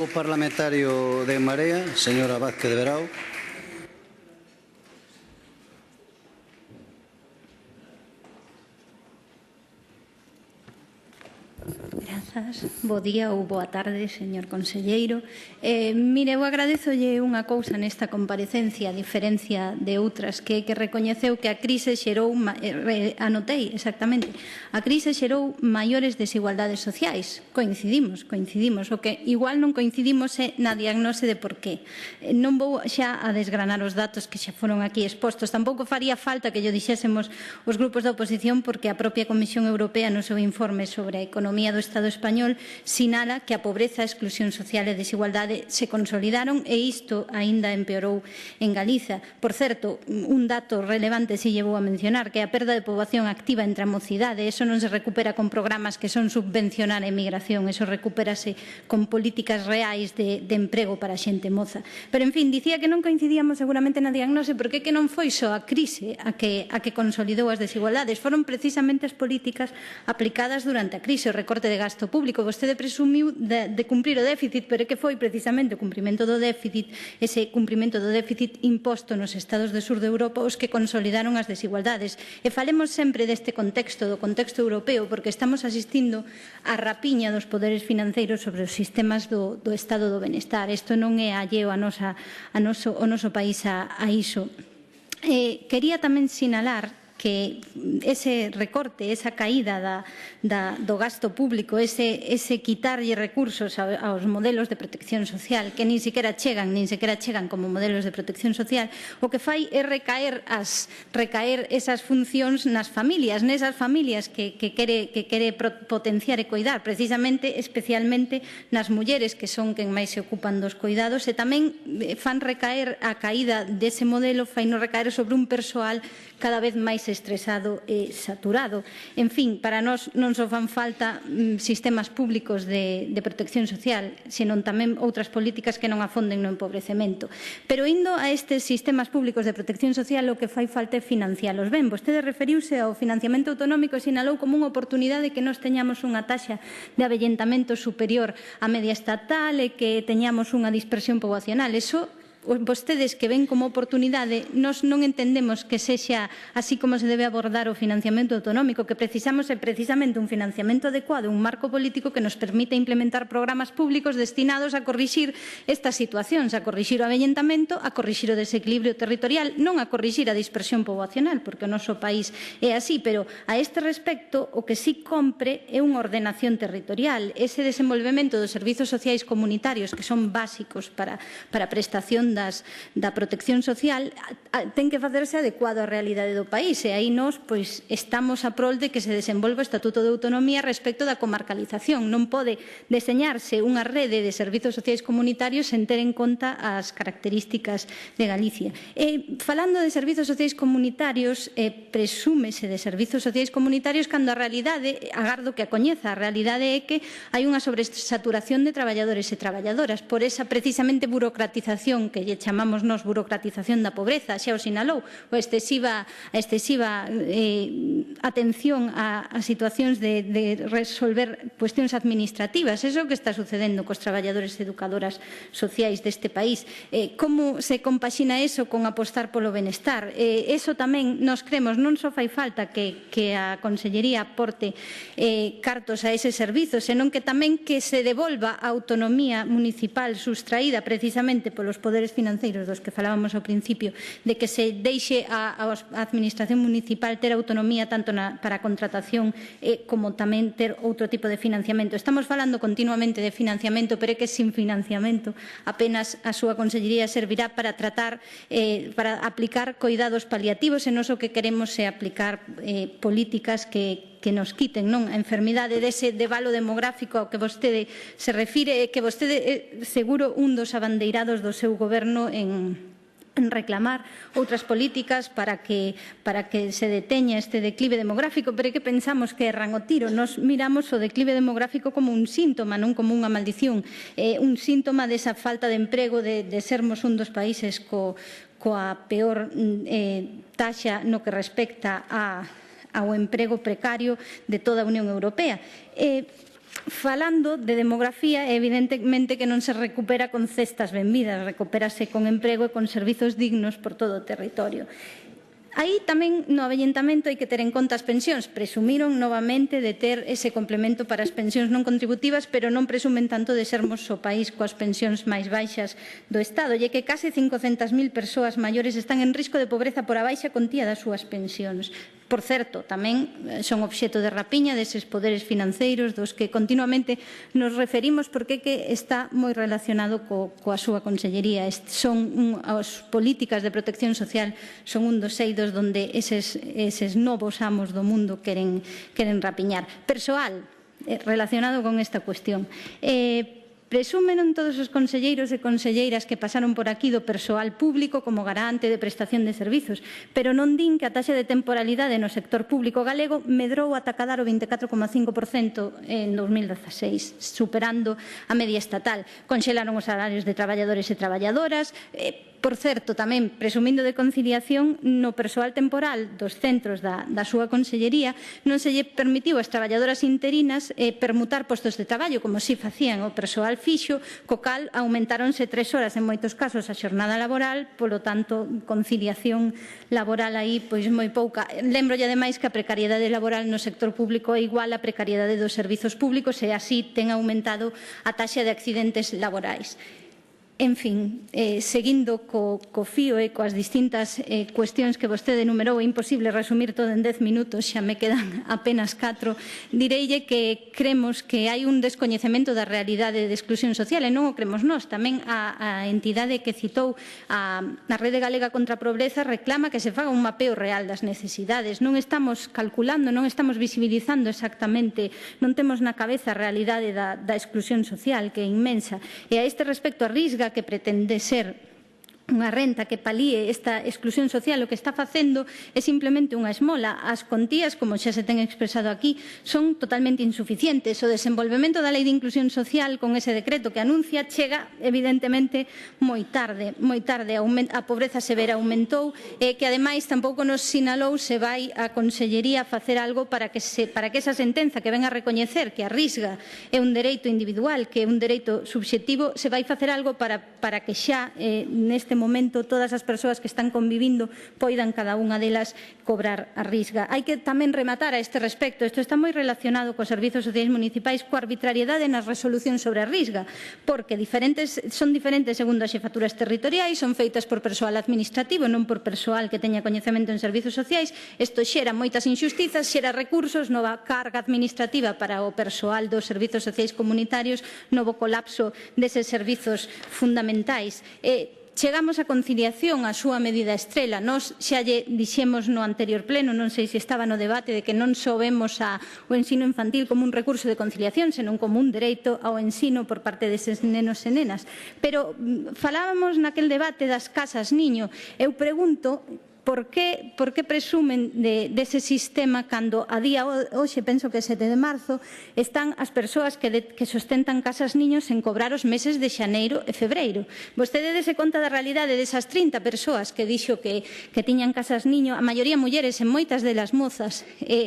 O parlamentario de En Marea, señora Vázquez de Verao. Grazas. Bo día ou boa tarde, señor conselleiro. Mire, eu agradezolle unha cousa nesta comparecencia, a diferencia de outras, que recoñeceu que a crise xerou, anotei exactamente, a crise xerou maiores desigualdades sociais. Coincidimos. O que igual non coincidimos é na diagnose de por qué. Non vou xa a desgranar os datos que xa foron aquí expostos. Tampouco faría falta que llo dixésemos os grupos da oposición, porque a propia Comisión Europea no seu informe sobre a economía do Estado español sinala que a pobreza, a exclusión social e a desigualdade se consolidaron e isto aínda empeorou en Galiza. Por certo, un dato relevante si lle vou a mencionar, que a perda de poboación activa entre a mocidade, eso non se recupera con programas que son subvencionar a emigración, eso recupérase con políticas reais de emprego para a xente moza. Pero, en fin, dicía que non coincidíamos seguramente na diagnose, porque que non foi só a crise a que consolidou as desigualdades, foron precisamente as políticas aplicadas durante a crise, o recorte de gasto público. Vostede presumiu de cumprir o déficit, pero é que foi precisamente o cumprimento do déficit, ese cumprimento do déficit imposto nos estados do sur de Europa, os que consolidaron as desigualdades. E falemos sempre deste contexto, do contexto europeo, porque estamos asistindo á rapiña dos poderes financeiros sobre os sistemas do estado do benestar. Isto non é alleo ao noso país a iso. Quería tamén sinalar que ese recorte, esa caída do gasto público, ese quitarlle recursos aos modelos de protección social, que nin sequera chegan como modelos de protección social, o que fai é recaer esas funcións nas familias, nesas familias que quere potenciar e coidar, precisamente, especialmente nas mulleres, que son quen máis se ocupan dos coidados, e tamén fan recaer a caída dese modelo, faino recaer sobre un persoal cada vez máis estresado e saturado. En fin, para nós non só fan falta sistemas públicos de protección social, senón tamén outras políticas que non afonden no empobrecemento. Pero indo a estes sistemas públicos de protección social, o que fai falta é financialos ben. Vostede referiuse ao financiamento autonómico e sinalou como unha oportunidade que nós teñamos unha taxa de avellentamento superior á media estatal e que teñamos unha dispersión poboacional. Eso, vostedes que ven como oportunidade, nós non entendemos que sexa así como se debe abordar o financiamento autonómico, que precisamos é precisamente un financiamento adecuado, un marco político que nos permite implementar programas públicos destinados a corrixir estas situacións, a corrixir o avellentamento, a corrixir o desequilibrio territorial, non a corrixir a dispersión poboacional, porque o noso país é así, pero a este respecto o que sí compre é unha ordenación territorial, ese desenvolvemento dos servizos sociais comunitarios que son básicos para a prestación da protección social, ten que facerse adecuado á realidade do país, e aí nós estamos a prol de que se desenvolva o Estatuto de Autonomía respecto da comarcalización. Non pode deseñarse unha rede de servizos sociais comunitarios sen ter en conta as características de Galicia. Falando de servizos sociais comunitarios, presúmese de servizos sociais comunitarios cando a realidade, agardo que a coñeza, a realidade é que hai unha sobresaturación de traballadores e traballadoras por esa precisamente burocratización que lle chamamos nós burocratización da pobreza, xa o sinalou, a excesiva atención a situacións de resolver cuestións administrativas. Eso que está sucedendo cos traballadores e educadoras sociais deste país. Como se compaxina eso con apostar polo benestar? Eso tamén nos cremos, non só fai falta que a Consellería aporte cartos a ese servizo, senón que tamén que se devolva a autonomía municipal sustraída precisamente polos poderes financeiros dos que falábamos ao principio, de que se deixe a administración municipal ter autonomía tanto para a contratación como tamén ter outro tipo de financiamento. Estamos falando continuamente de financiamento, pero é que sin financiamento apenas a súa consellería servirá para tratar, para aplicar coidados paliativos, e nós o que queremos é aplicar políticas que nos quiten a enfermidade dese devalo demográfico ao que vostede se refire, e que vostede é seguro un dos abandeirados do seu goberno en reclamar outras políticas para que se deteña este declive demográfico, pero é que pensamos que erran o tiro. Nos miramos o declive demográfico como un síntoma, non como unha maldición, un síntoma desa falta de emprego, de sermos un dos países coa peor taxa no que respecta ao emprego precario de toda a Unión Europea. falando de demografía, evidentemente que non se recupera con cestas benvidas, recupérase con emprego e con servizos dignos por todo o territorio. Aí tamén no avellentamento hai que ter en conta as pensións. Presumiron novamente de ter ese complemento para as pensións non contributivas, pero non presumen tanto de sermos o país coas pensións máis baixas do Estado, e que case 500.000 persoas maiores están en risco de pobreza por a baixa contía das súas pensións. Por certo, tamén son obxeto de rapiña deses poderes financeiros dos que continuamente nos referimos porque que está moi relacionado coa súa consellería. As políticas de protección social son un dos eidos donde eses novos amos do mundo queren rapiñar. Persoal, relacionado con esta cuestión. Presúmenon todos os conselleiros e conselleiras que pasaron por aquí do persoal público como garante de prestación de servizos, pero non din que a taxa de temporalidade no sector público galego medrou ata cadar o 24,5% en 2016, superando a media estatal. Conxelaron os salarios de traballadores e traballadoras. Por certo, tamén, presumindo de conciliación, no persoal temporal dos centros da súa consellería non se lle permitiu ás traballadoras interinas permutar postos de traballo, como si facían o persoal fixo, co cal aumentáronse 3 horas en moitos casos a xornada laboral, polo tanto, conciliación laboral aí pois moi pouca. Lembrolle ademais que a precariedade laboral no sector público é igual á precariedade dos servizos públicos e así ten aumentado a taxa de accidentes laborais. En fin, seguindo co fío e coas distintas cuestións que vostede enumerou, é imposible resumir todo en 10 minutos, xa me quedan apenas 4, direille que cremos que hai un descoñecemento da realidade de exclusión social, e non o cremos nós, tamén a entidade que citou a Rede Galega contra a Pobreza reclama que se faga un mapeo real das necesidades, non estamos calculando, non estamos visibilizando exactamente, non temos na cabeza a realidade da exclusión social, que é inmensa, e a este respecto a Risga, que pretende ser unha renta que palíe esta exclusión social, o que está facendo é simplemente unha esmola. As contías, como xa se ten expresado aquí, son totalmente insuficientes. O desenvolvemento da Lei de Inclusión Social con ese decreto que anuncia chega, evidentemente, moi tarde. A pobreza severa aumentou e que, ademais, tampouco nos sinalou se vai a Consellería facer algo para que esa sentenza que ven a recoñecer que a Risga é un dereito individual, que é un dereito subxectivo, se vai facer algo para que xa neste momento todas as persoas que están convivindo poidan cada unha delas cobrar a Risga. Hai que tamén rematar a este respecto. Isto está moi relacionado cos servizos sociais municipais coa arbitrariedade nas resolucións sobre a Risga, porque son diferentes segundo as xefaturas territoriais, son feitas por persoal administrativo, non por persoal que teña coñecemento en servizos sociais. Isto xera moitas injustizas, xera recursos, nova carga administrativa para o persoal dos servizos sociais comunitarios, novo colapso deses servizos fundamentais. Chegamos á conciliación, a súa medida estrela. Nós xa lle dixemos no anterior pleno, non sei se estaba no debate, de que non só vemos o ensino infantil como un recurso de conciliación, senón como un dereito ao ensino por parte deses nenos e nenas. Pero falábamos naquel debate das casas niño. Eu pregunto por que presumen dese sistema cando a día hoxe, penso que 7 de marzo, están as persoas que sustentan casas niños sen cobrar os meses de xaneiro e febreiro. Vostede dese conta da realidade desas 30 persoas que dixo que tiñan casas niño, a maioría mulleres e moitas delas mozas,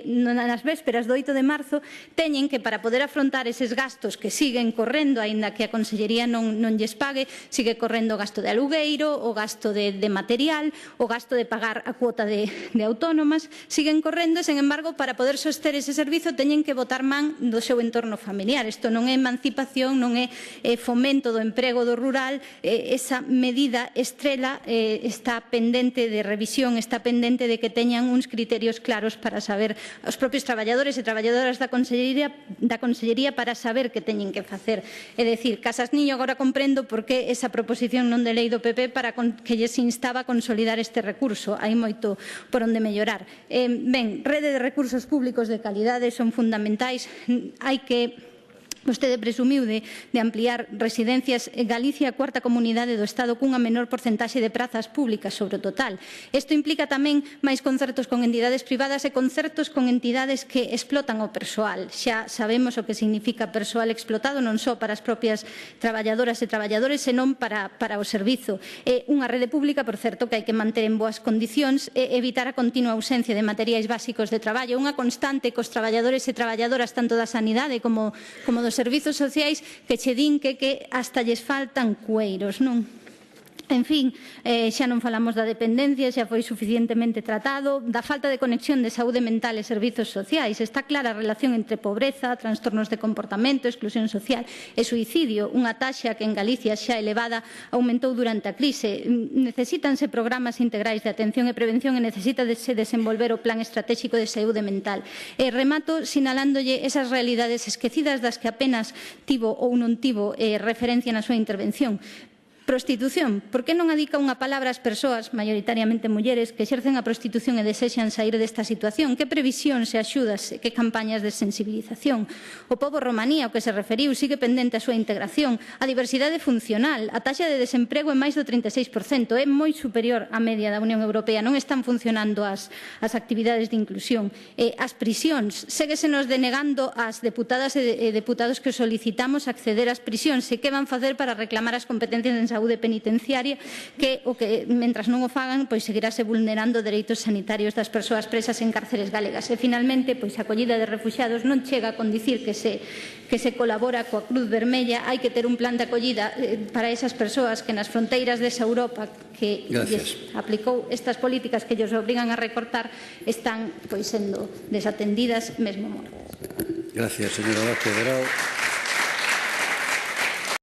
nas vésperas do 8 de marzo, teñen que, para poder afrontar eses gastos que siguen correndo, aínda que a Consellería non lles pague, sigue correndo o gasto de alugueiro, o gasto de material, o gasto de pagar a cuota de autónomas, siguen correndo, sen embargo, para poder soster ese servizo teñen que botar man do seu entorno familiar. Isto non é emancipación, non é fomento do emprego do rural. Esa medida estrela está pendente de revisión, está pendente de que teñan uns criterios claros para saber os propios traballadores e traballadoras da Consellería para saber que teñen que facer. É dicir, Casas Niño, agora comprendo por que esa proposición non de lei do PP para que lles instaba a consolidar este recurso. Hai moito por onde mellorar. Ben, rede de recursos públicos de calidade son fundamentais. Hai que Vostede presumiu de ampliar residencias. Galicia é a cuarta comunidade do Estado cunha menor porcentaxe de prazas públicas sobre o total. Isto implica tamén máis concertos con entidades privadas e concertos con entidades que explotan o persoal. Xa sabemos o que significa persoal explotado non só para as propias traballadoras e traballadores, senón para o servizo. É unha rede pública, por certo, que hai que manter en boas condicións e evitar a continua ausencia de materiais básicos de traballo. Unha constante cos traballadores e traballadoras tanto da sanidade como dos servizos sociais que che din que hasta lles faltan cueiros, non? En fin, xa non falamos da dependencia, xa foi suficientemente tratado, da falta de conexión de saúde mental e servizos sociais. Está clara a relación entre pobreza, trastornos de comportamento, exclusión social e suicidio, unha taxa que en Galicia xa elevada aumentou durante a crise. Necesítanse programas integrais de atención e prevención e necesítase desenvolver o Plan Estratégico de Saúde Mental. E remato sinalándolle esas realidades esquecidas das que apenas tivo ou non tivo referencia na súa intervención. Prostitución. Por que non adica unha palabra ás persoas, maioritariamente mulleres, que exercen a prostitución e desexan sair desta situación? Que previsións e axudas, que campañas de sensibilización? O pobo romaní, ao que se referiu, sigue pendente a súa integración. A diversidade funcional. A taxa de desemprego é máis do 36%. É moi superior á media da Unión Europea. Non están funcionando as actividades de inclusión. As prisións. Séguesenos denegando ás deputadas e deputados que solicitamos acceder ás prisións. E que van facer para reclamar as competencias en saúde penitenciaria, que mentras non o fagan, pois seguirase vulnerando dereitos sanitarios das persoas presas en cárceres galegas. E finalmente, pois a acollida de refuxiados non chega con dicir que se colabora coa Cruz Vermella. Hai que ter un plan de acollida para esas persoas que nas fronteiras desa Europa que lles aplicou estas políticas que lles obrigan a recortar están pois sendo desatendidas, mesmo mortas. Gracias, señora Vázquez de Verao.